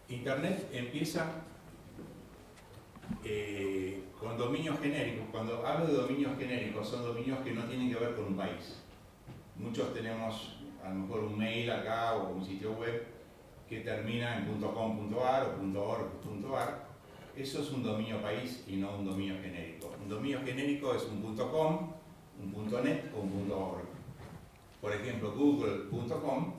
Internet empieza con dominios genéricos. Cuando hablo de dominios genéricos, son dominios que no tienen que ver con un país. Muchos tenemos a lo mejor un mail acá o un sitio web que termina en .com.ar o .org.ar. Eso es un dominio país y no un dominio genérico. Un dominio genérico es un .com, un .net o un .org. Por ejemplo, google.com,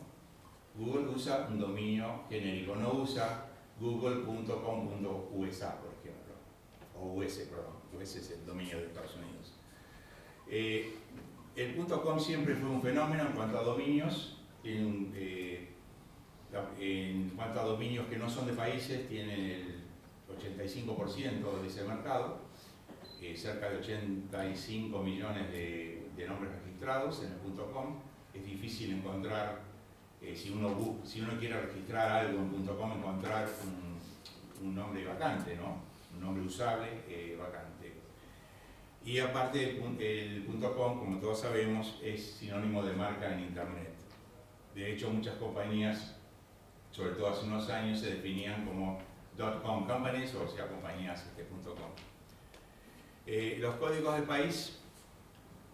Google usa un dominio genérico, no usa google.com.usa, por ejemplo, o US, perdón, US es el dominio de Estados Unidos. El .com siempre fue un fenómeno en cuanto a dominios. En cuanto a dominios que no son de países, tienen el 85% de ese mercado, cerca de 85 millones de nombres registrados en el .com. Es difícil encontrar, si uno quiere registrar algo en .com, encontrar un nombre vacante, ¿no? Un nombre usable vacante. Y aparte el .com, como todos sabemos, es sinónimo de marca en Internet. De hecho, muchas compañías, sobre todo hace unos años, se definían como .com companies, o sea, compañías .com. Los códigos de país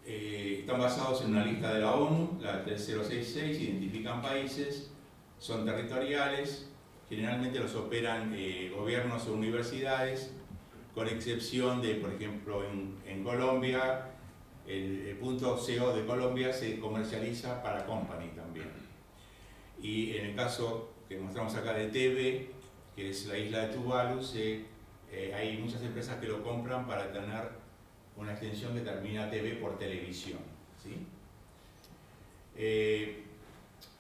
están basados en una lista de la ONU, la 3066, identifican países, son territoriales, generalmente los operan gobiernos o universidades, con excepción de, por ejemplo, en Colombia, el .co de Colombia se comercializa para company también. Y en el caso que mostramos acá de TV, que es la isla de Tuvalu, hay muchas empresas que lo compran para tener una extensión que termina TV por televisión, ¿sí?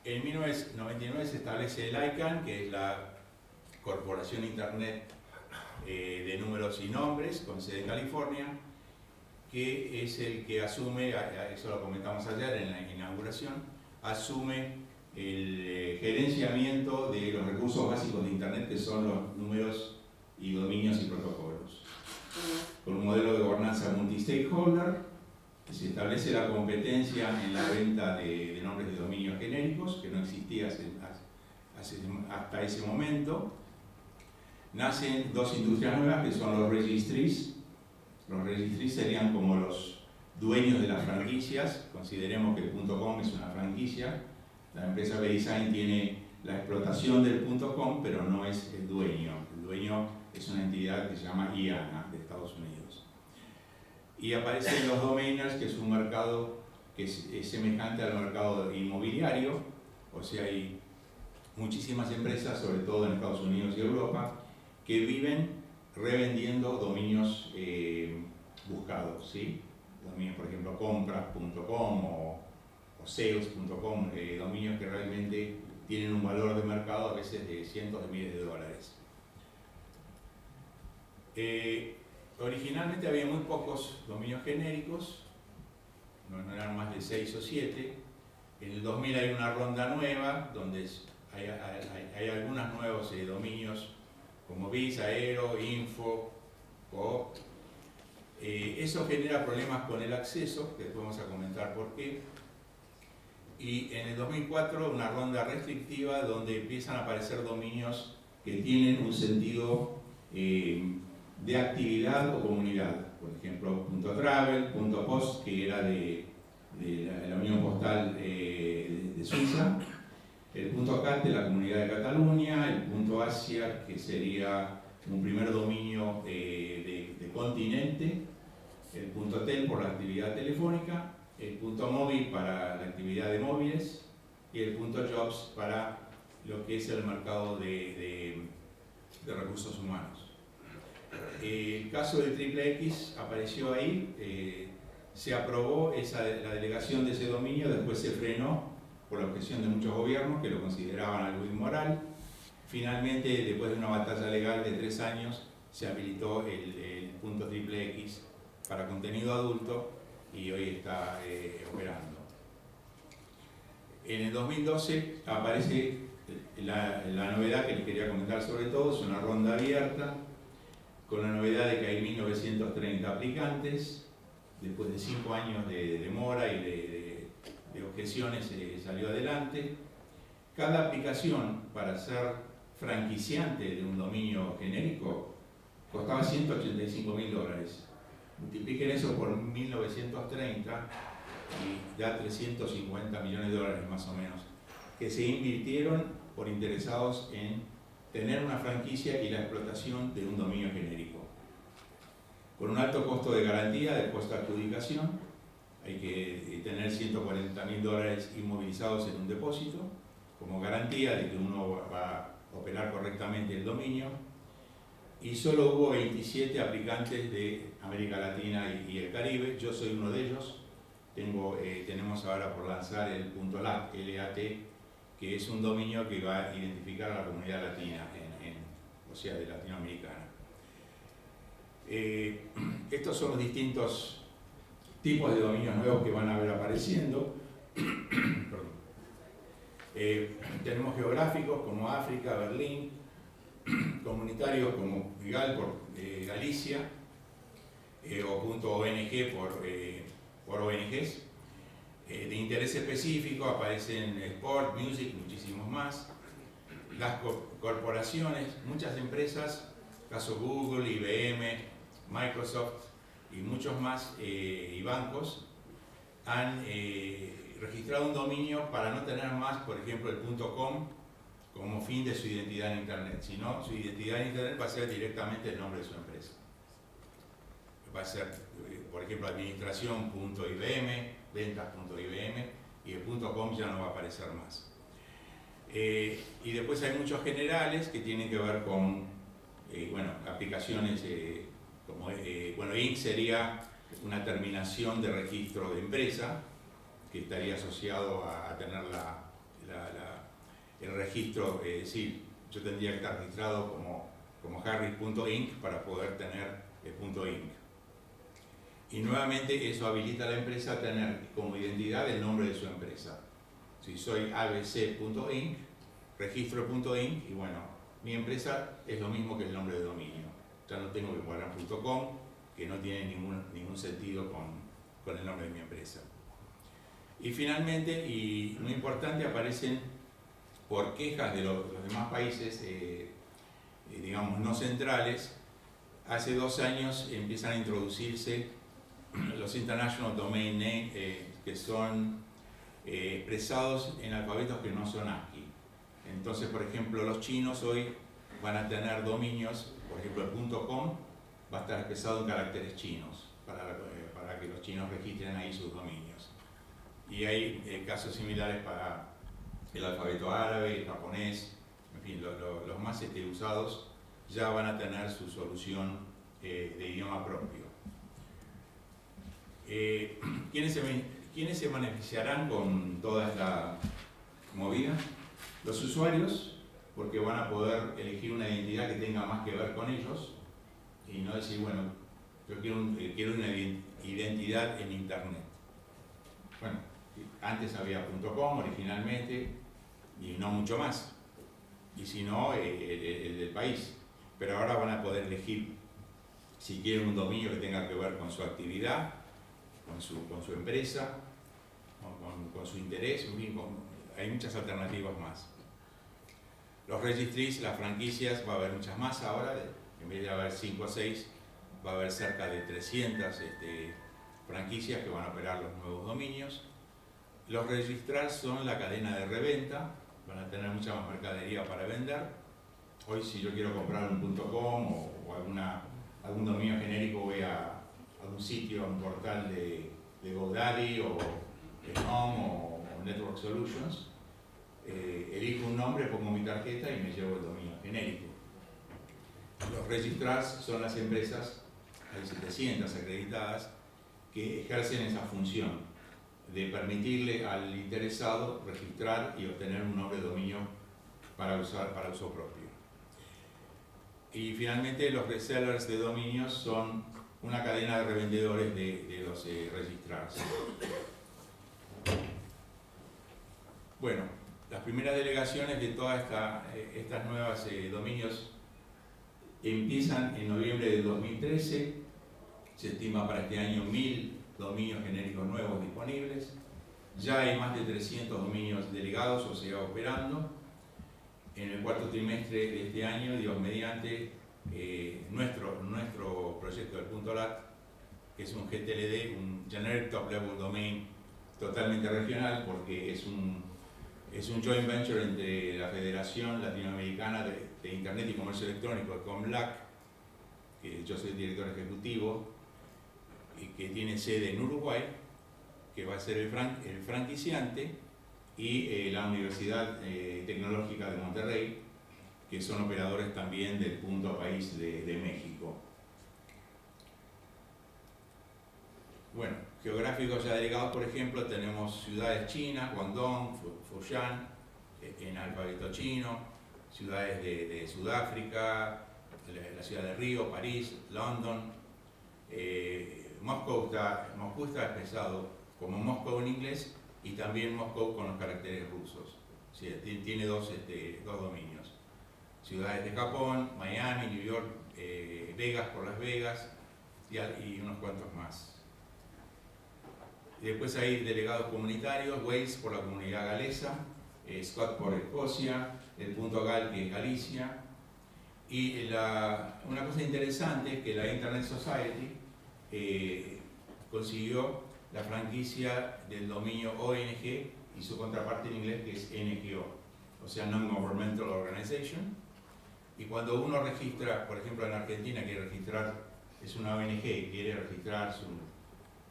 En 1999 se establece el ICANN, que es la Corporación Internet de Números y Nombres, con sede en California, que es el que asume, eso lo comentamos ayer en la inauguración, asume el gerenciamiento de los recursos básicos de Internet, que son los números y dominios y protocolos. Con un modelo de gobernanza multi-stakeholder, se establece la competencia en la venta de nombres de dominios genéricos, que no existía hasta ese momento. Nacen dos industrias nuevas, que son los registries. Los registries serían como los dueños de las franquicias. Consideremos que el .com es una franquicia. La empresa BDesign tiene la explotación del .com, pero no es el dueño. El dueño es una entidad que se llama IANA, de Estados Unidos. Y aparecen los domainers, que es un mercado que es semejante al mercado inmobiliario. O sea, hay muchísimas empresas, sobre todo en Estados Unidos y Europa, que viven revendiendo dominios buscados, ¿sí? Dominios, por ejemplo, compras.com o sales.com, dominios que realmente tienen un valor de mercado a veces de cientos de miles de dólares. Originalmente había muy pocos dominios genéricos, no eran más de 6 o 7. En el 2000 hay una ronda nueva, donde hay algunos nuevos dominios como BIS, Aero, Info, Coop. Eso genera problemas con el acceso, que después vamos a comentar por qué. Y en el 2004 una ronda restrictiva donde empiezan a aparecer dominios que tienen un sentido de actividad o comunidad. Por ejemplo, .travel, .post, que era de la Unión Postal de Suiza, el .cat de la Comunidad de Cataluña, el .asia, que sería un primer dominio de continente, el .tel por la actividad telefónica, el .móvil para la actividad de móviles y el .jobs para lo que es el mercado de recursos humanos. El caso del XXX apareció ahí, se aprobó la delegación de ese dominio, después se frenó por la objeción de muchos gobiernos que lo consideraban algo inmoral. Finalmente, después de una batalla legal de 3 años, se habilitó el .XXX para contenido adulto y hoy está operando. En el 2012 aparece la novedad que les quería comentar sobre todo, es una ronda abierta, con la novedad de que hay 1930 aplicantes. Después de 5 años de demora y de objeciones salió adelante. Cada aplicación para ser franquiciante de un dominio genérico costaba $185.000. Multipliquen eso por 1930 y da $350 millones más o menos, que se invirtieron por interesados en tener una franquicia y la explotación de un dominio genérico. Con un alto costo de garantía de post-adjudicación, hay que tener $140.000 inmovilizados en un depósito, como garantía de que uno va a operar correctamente el dominio, y solo hubo 27 aplicantes de América Latina y el Caribe. Yo soy uno de ellos. Tenemos ahora por lanzar el .lat, LAT, que es un dominio que va a identificar a la comunidad latina, o sea, de latinoamericana. Estos son los distintos tipos de dominios nuevos que van a ver apareciendo. Tenemos geográficos como África, Berlín, comunitarios como Galicia, o .ong por ONGs. De interés específico aparecen Sport, Music, muchísimos más. Las corporaciones, muchas empresas, caso Google, IBM, Microsoft y muchos más, y bancos, han registrado un dominio para no tener más, por ejemplo, el .com como fin de su identidad en Internet, sino su identidad en Internet va a ser directamente el nombre de su empresa. Va a ser, por ejemplo, administración.ibm, ventas.ibm, y el .com ya no va a aparecer más. Y después hay muchos generales que tienen que ver con aplicaciones como Inc. sería una terminación de registro de empresa que estaría asociado a tener el registro, es decir, yo tendría que estar registrado como Harris.inc para poder tener el .inc. Y nuevamente eso habilita a la empresa a tener como identidad el nombre de su empresa. Si soy abc.inc, registro .inc, y bueno, mi empresa es lo mismo que el nombre de dominio. Ya no tengo que poner .com, que no tiene ningún sentido con el nombre de mi empresa. Y finalmente, y muy importante, aparecen por quejas de los demás países, digamos, no centrales. Hace 2 años empiezan a introducirse los International Domain Name, que son expresados en alfabetos que no son ASCII. Entonces, por ejemplo, los chinos hoy van a tener dominios, por ejemplo, el .com va a estar expresado en caracteres chinos, para que los chinos registren ahí sus dominios. Y hay casos similares para el alfabeto árabe, el japonés, en fin, los más usados ya van a tener su solución de idioma propio. ¿Quiénes se beneficiarán con toda esta movida? Los usuarios, porque van a poder elegir una identidad que tenga más que ver con ellos y no decir, bueno, yo quiero una identidad en Internet. Bueno, antes había .com originalmente y no mucho más, y si no, el del país. Pero ahora van a poder elegir si quieren un dominio que tenga que ver con su actividad, con su empresa, con su interés, en fin, hay muchas alternativas más. Los registries, las franquicias, va a haber muchas más ahora, en vez de haber 5 o 6, va a haber cerca de 300 franquicias que van a operar los nuevos dominios. Los registrars son la cadena de reventa, van a tener mucha más mercadería para vender. Hoy, si yo quiero comprar un .com o algún dominio genérico, voy a algún sitio, a un portal de GoDaddy o de Home o Network Solutions, elijo un nombre, pongo mi tarjeta y me llevo el dominio genérico. Los registrars son las empresas, hay 700 acreditadas, que ejercen esa función de permitirle al interesado registrar y obtener un nombre de dominio para uso propio. Y finalmente, los resellers de dominios son una cadena de revendedores de los registrars. Bueno, las primeras delegaciones de todas estas nuevas dominios empiezan en noviembre de 2013. Se estima para este año 1000 dominios genéricos nuevos disponibles. Ya hay más de 300 dominios delegados, o sea, operando. En el cuarto trimestre de este año, Dios mediante, nuestro proyecto del .lat, que es un GTLD, un Generic Top Level Domain totalmente regional, porque es un joint venture entre la Federación Latinoamericana de Internet y Comercio Electrónico, COMLAC, que yo soy el director ejecutivo, y que tiene sede en Uruguay, que va a ser el franquiciante, y la Universidad Tecnológica de Monterrey, que son operadores también del punto país de México. Bueno, geográficos ya delegados, por ejemplo, tenemos ciudades chinas, Guangdong, Foshan, en alfabeto chino, ciudades de Sudáfrica, la ciudad de Río, París, London. Moscú está expresado como Moscú en inglés y también Moscú con los caracteres rusos. Sí, tiene dos dominios. Ciudades de Japón, Miami, New York, Vegas por Las Vegas y unos cuantos más. Y después hay delegados comunitarios, Wales por la comunidad galesa, Scott por Escocia, el .gal que es Galicia. Y una cosa interesante es que la Internet Society consiguió la franquicia del dominio ONG y su contraparte en inglés que es NGO, o sea, Non-Governmental Organization. Y cuando uno registra, por ejemplo en Argentina quiere registrar, es una ONG y quiere registrar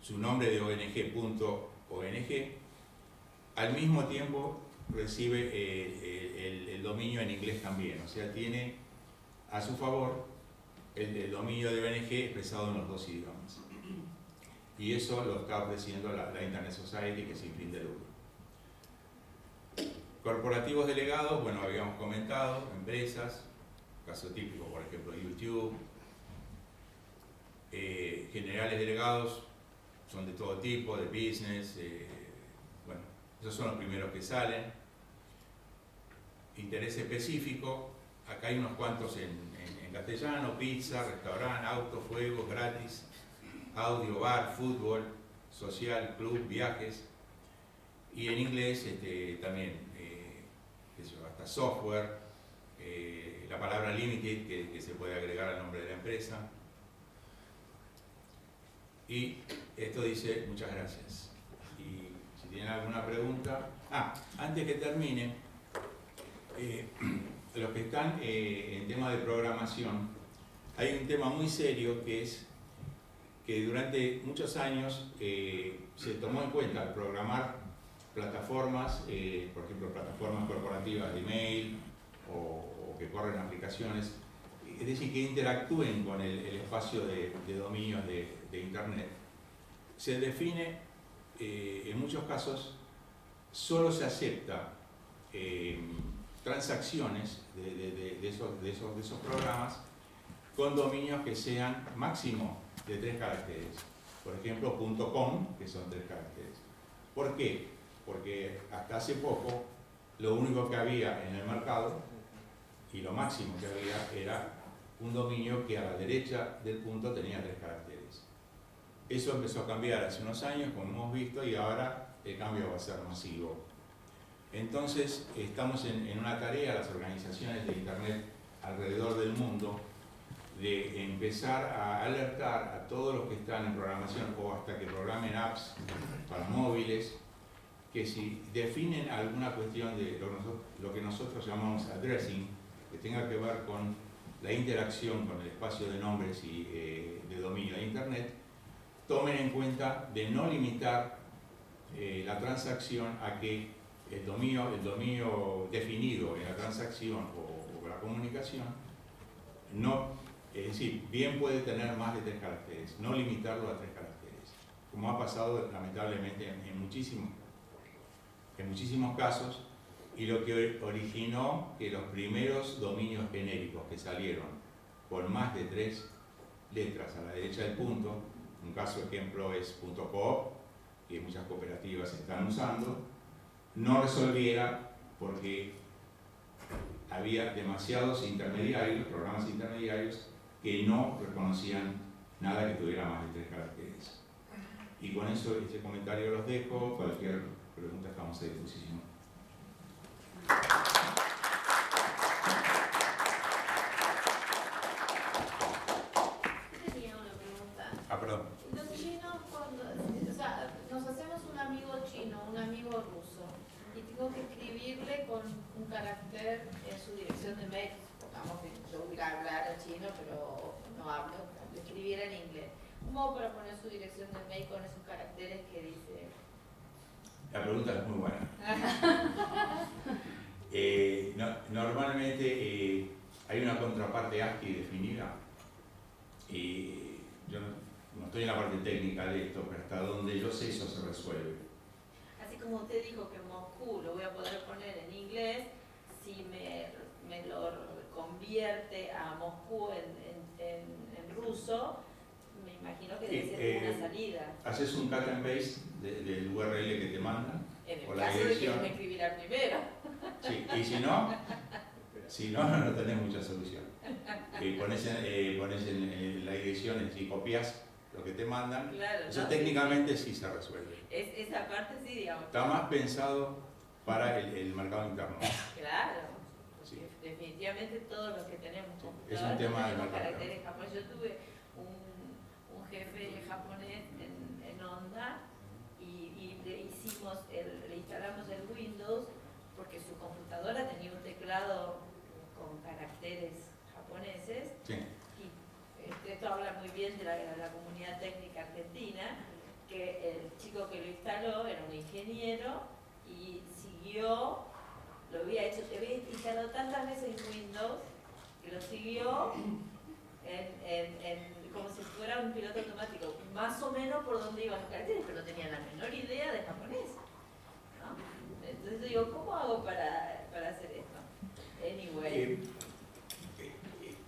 su nombre de ONG.ONG, al mismo tiempo recibe el dominio en inglés también, o sea, tiene a su favor el dominio de ONG expresado en los dos idiomas. Y eso lo está ofreciendo la Internet Society, que es sin fin de lucro. Corporativos delegados, bueno, habíamos comentado, empresas, caso típico, por ejemplo, YouTube. Generales delegados son de todo tipo, de business, bueno, esos son los primeros que salen. Interés específico, acá hay unos cuantos en castellano: pizza, restaurante, auto, fuego, gratis, audio, bar, fútbol, social, club, viajes. Y en inglés también, hasta software, la palabra limited que se puede agregar al nombre de la empresa. Y esto dice muchas gracias. Y si tienen alguna pregunta... antes que termine, los que están en tema de programación, hay un tema muy serio que es que durante muchos años se tomó en cuenta al programar plataformas, por ejemplo plataformas corporativas de email o que corren aplicaciones, es decir, que interactúen con el espacio de dominios de Internet. Se define, en muchos casos, solo se acepta transacciones de esos programas con dominios que sean máximo de 3 caracteres. Por ejemplo, .com, que son 3 caracteres. ¿Por qué? Porque hasta hace poco lo único que había en el mercado y lo máximo que había era un dominio que a la derecha del punto tenía 3 caracteres. Eso empezó a cambiar hace unos años, como hemos visto, y ahora el cambio va a ser masivo. Entonces, estamos en una tarea, las organizaciones de Internet alrededor del mundo, de empezar a alertar a todos los que están en programación o hasta que programen apps para móviles, que si definen alguna cuestión de lo que nosotros llamamos addressing, que tenga que ver con la interacción con el espacio de nombres y de dominio de Internet, tomen en cuenta de no limitar la transacción a que el dominio definido en la transacción o la comunicación, es decir, bien puede tener más de 3 caracteres, no limitarlo a 3 caracteres, como ha pasado lamentablemente en muchísimos casos, y lo que originó que los primeros dominios genéricos que salieron con más de 3 letras a la derecha del punto, un caso ejemplo es .coop, que muchas cooperativas están usando, no resolviera porque había demasiados intermediarios, programas intermediarios, que no reconocían nada que tuviera más de 3 caracteres. Y con eso, este comentario los dejo. Cualquier preguntas estamos a disposición. Tenía una pregunta. Ah, perdón. Los chinos, cuando, o sea, nos hacemos un amigo chino, un amigo ruso, y tengo que escribirle con un carácter en su dirección de mail, supongamos que yo voy a hablar chino, pero no hablo, le escribiera en inglés. ¿Cómo hago para poner su dirección de mail con esos caracteres que dice? La pregunta es muy buena. Normalmente hay una contraparte ASCII definida. Yo no estoy en la parte técnica de esto, pero hasta donde yo sé eso se resuelve. Así como usted dijo que Moscú lo voy a poder poner en inglés, si me lo convierte a Moscú en ruso, me imagino que debe ser una salida. Haces un cut and paste del URL que te mandan. En el o la caso de que dirección. me escribiera primero. Sí, y si no, no tenés mucha solución. Pones en la dirección y copias lo que te mandan. Claro, Eso ¿no? técnicamente sí se resuelve. Esa parte sí, digamos. Está más pensado para el mercado interno. Claro. Sí. Definitivamente todos los que tenemos Es un tema de mercado. caracteres japoneses. Yo tuve un jefe japonés en Honda y le instalamos el Windows porque su computadora tenía un teclado con caracteres japoneses. Sí. Y esto habla muy bien de la comunidad técnica argentina, que el chico que lo instaló era un ingeniero y siguió, lo había instalado tantas veces en Windows que lo siguió como si fuera un piloto automático, más o menos por donde iban los caracteres, pero no tenía la menor idea de japonés, ¿no? Entonces digo, ¿cómo hago para hacer esto? Anyway.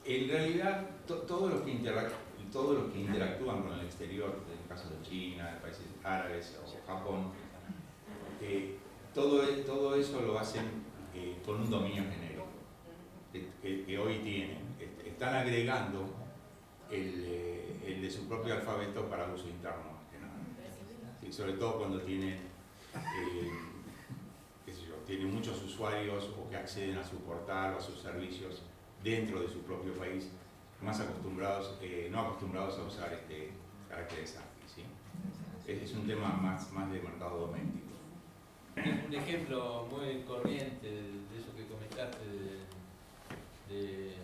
En realidad, todos los que interactúan con el exterior, en el caso de China, de países árabes o Japón, todo eso lo hacen con un dominio genérico que hoy tienen. Están agregando el de su propio alfabeto para uso interno, más que nada. Sí, sobre todo cuando tienen, tienen muchos usuarios o que acceden a su portal o a sus servicios dentro de su propio país, más acostumbrados, no acostumbrados a usar caracteres ASCII, ¿sí? Es un tema más de mercado doméstico. Un ejemplo muy corriente de eso que comentaste, de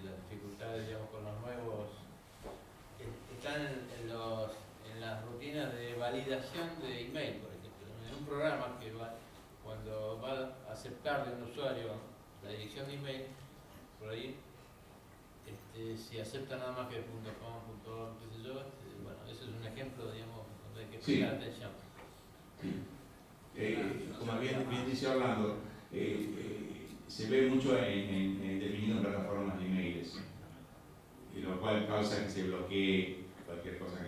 las dificultades, digamos, con los nuevos, están en las rutinas de validación de email, por ejemplo. En un programa que cuando va a aceptar de un usuario la dirección de email, por ahí, si acepta nada más que .com, .org, qué sé yo, bueno, eso es un ejemplo, digamos, donde hay que prestar atención. Como bien dice Orlando, se ve mucho definido en plataformas de emails, lo cual causa que se bloquee cualquier cosa